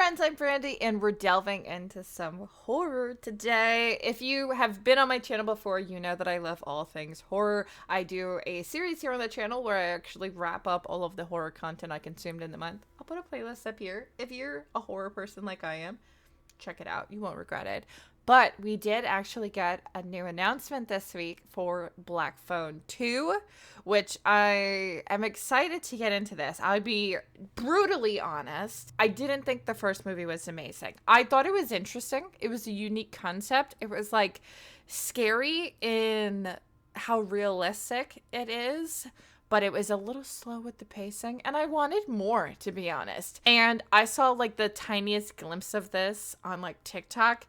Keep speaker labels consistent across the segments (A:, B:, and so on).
A: friends, I'm Brandy, and we're delving into some horror today. If you have been on my channel before, you know that I love all things horror. I do a series here on the channel where I actually wrap up all of the horror content I consumed in the month. I'll put a playlist up here. If you're a horror person like I am, check it out. You won't regret it. But we did actually get a new announcement this week for Black Phone 2, which I am excited to get into this. I'll be brutally honest. I didn't think the first movie was amazing. I thought it was interesting. It was a unique concept. It was like scary in how realistic it is, but it was a little slow with the pacing, and I wanted more, to be honest. And I saw like the tiniest glimpse of this on like TikTok.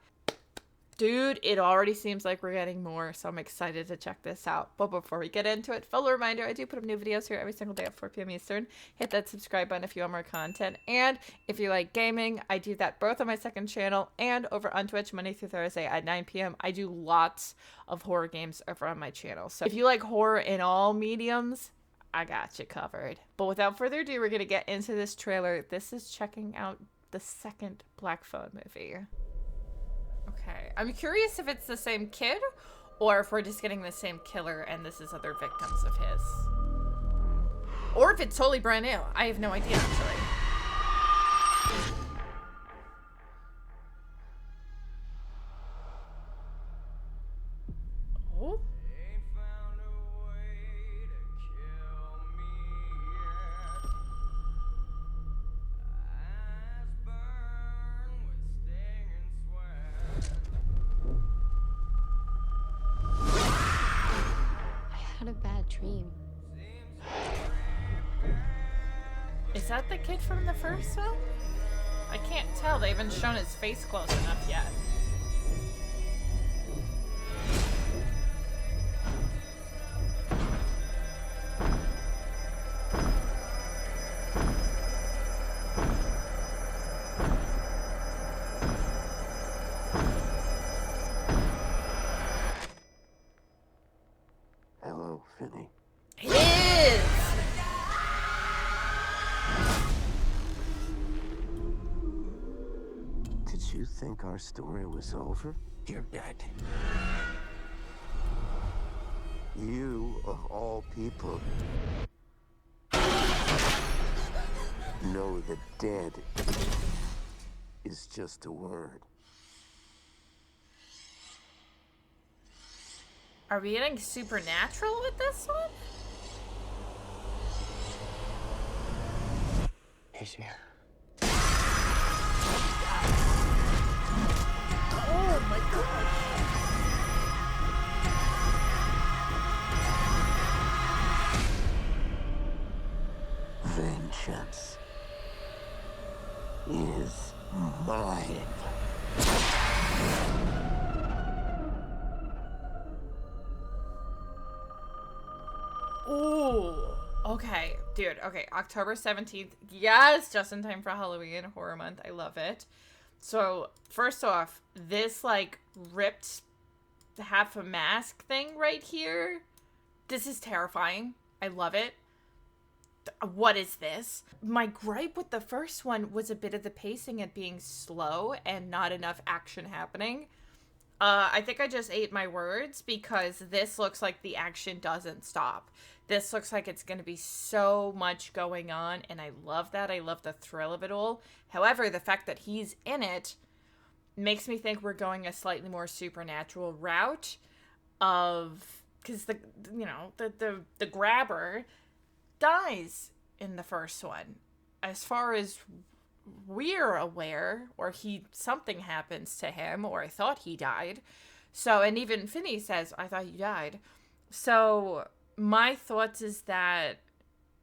A: Dude, it already seems like we're getting more, so I'm excited to check this out. But before we get into it, fellow reminder, I do put up new videos here every single day at 4 p.m. Eastern. Hit that subscribe button if you want more content. And if you like gaming, I do that both on my second channel and over on Twitch Monday through Thursday at 9 p.m. I do lots of horror games over on my channel. So if you like horror in all mediums, I got you covered. But without further ado, we're going to get into this trailer. This is checking out the second Black Phone movie. Okay, I'm curious if it's the same kid or if we're just getting the same killer and this is other victims of his. Or if it's totally brand new. I have no idea, actually. Oh.
B: A bad dream.
A: Is that the kid from the first film? I can't tell. They haven't shown his face close enough yet.
C: Finney.
A: It is!
C: Did you think our story was over? You're dead. You, of all people, know that dead is just a word.
A: Are we getting supernatural with this one?
C: He's here.
A: Oh my gosh.
C: Vengeance is mine.
A: Ooh. Okay, dude. Okay, October 17th. Yes, just in time for Halloween horror month. I love it. So, first off, this like ripped half a mask thing right here. This is terrifying. I love it. What is this? My gripe with the first one was a bit of the pacing and being slow and not enough action happening. I think I just ate my words because this looks like the action doesn't stop. This looks like it's going to be so much going on, and I love that. I love the thrill of it all. However, the fact that he's in it makes me think we're going a slightly more supernatural route of, because the grabber dies in the first one. As far as we're aware, or something happens to him, or I thought he died. So, and even Finney says, I thought you died. So my thoughts is that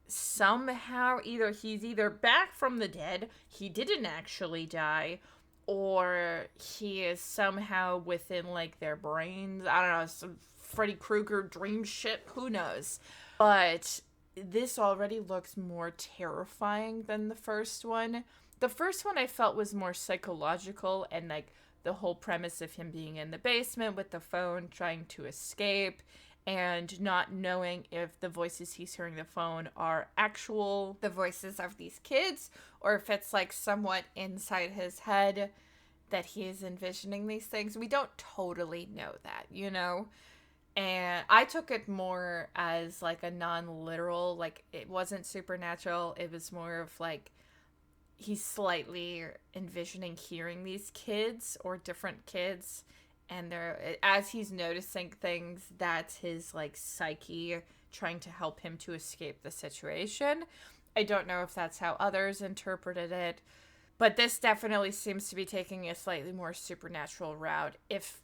A: somehow he's either back from the dead, he didn't actually die, or he is somehow within like their brains. I don't know, some Freddy Krueger dream shit, who knows. But this already looks more terrifying than the first one. The first one I felt was more psychological, and like the whole premise of him being in the basement with the phone trying to escape and not knowing if the voices he's hearing the phone are the voices of these kids, or if it's like somewhat inside his head that he is envisioning these things. We don't totally know that, you know? And I took it more as like a non-literal, like it wasn't supernatural. It was more of like he's slightly envisioning hearing these kids or different kids, and they're, as he's noticing things, that's his like psyche trying to help him to escape the situation. I don't know if that's how others interpreted it, but this definitely seems to be taking a slightly more supernatural route if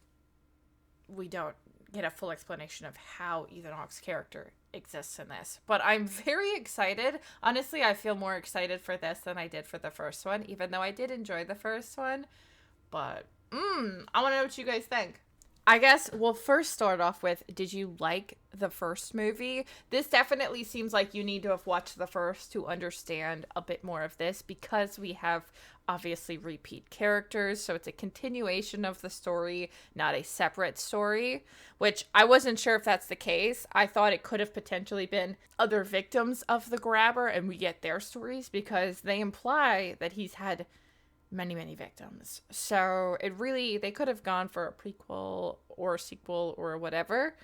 A: we don't get a full explanation of how Ethan Hawke's character exists in this. But I'm very excited. Honestly, I feel more excited for this than I did for the first one, even though I did enjoy the first one. But I want to know what you guys think. I guess we'll first start off with, did you like the first movie? This definitely seems like you need to have watched the first to understand a bit more of this, because we have obviously repeat characters, so it's a continuation of the story, not a separate story, which I wasn't sure if that's the case. I thought it could have potentially been other victims of the grabber and we get their stories, because they imply that he's had many victims. So they could have gone for a prequel or a sequel or whatever.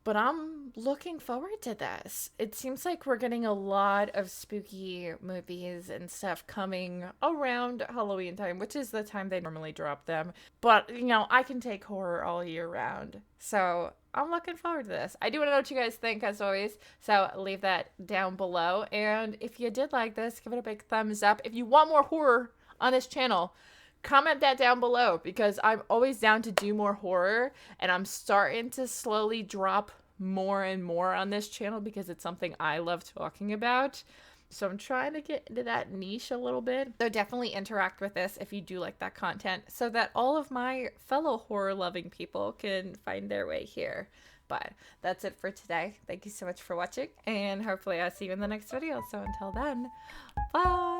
A: But I'm looking forward to this. It seems like we're getting a lot of spooky movies and stuff coming around Halloween time, which is the time they normally drop them. But, you know, I can take horror all year round. So I'm looking forward to this. I do want to know what you guys think, as always. So leave that down below. And if you did like this, give it a big thumbs up. If you want more horror on this channel, comment that down below, because I'm always down to do more horror, and I'm starting to slowly drop more and more on this channel because it's something I love talking about. So I'm trying to get into that niche a little bit. So definitely interact with this if you do like that content, so that all of my fellow horror loving people can find their way here. But that's it for today. Thank you so much for watching, and hopefully I'll see you in the next video. So until then, bye.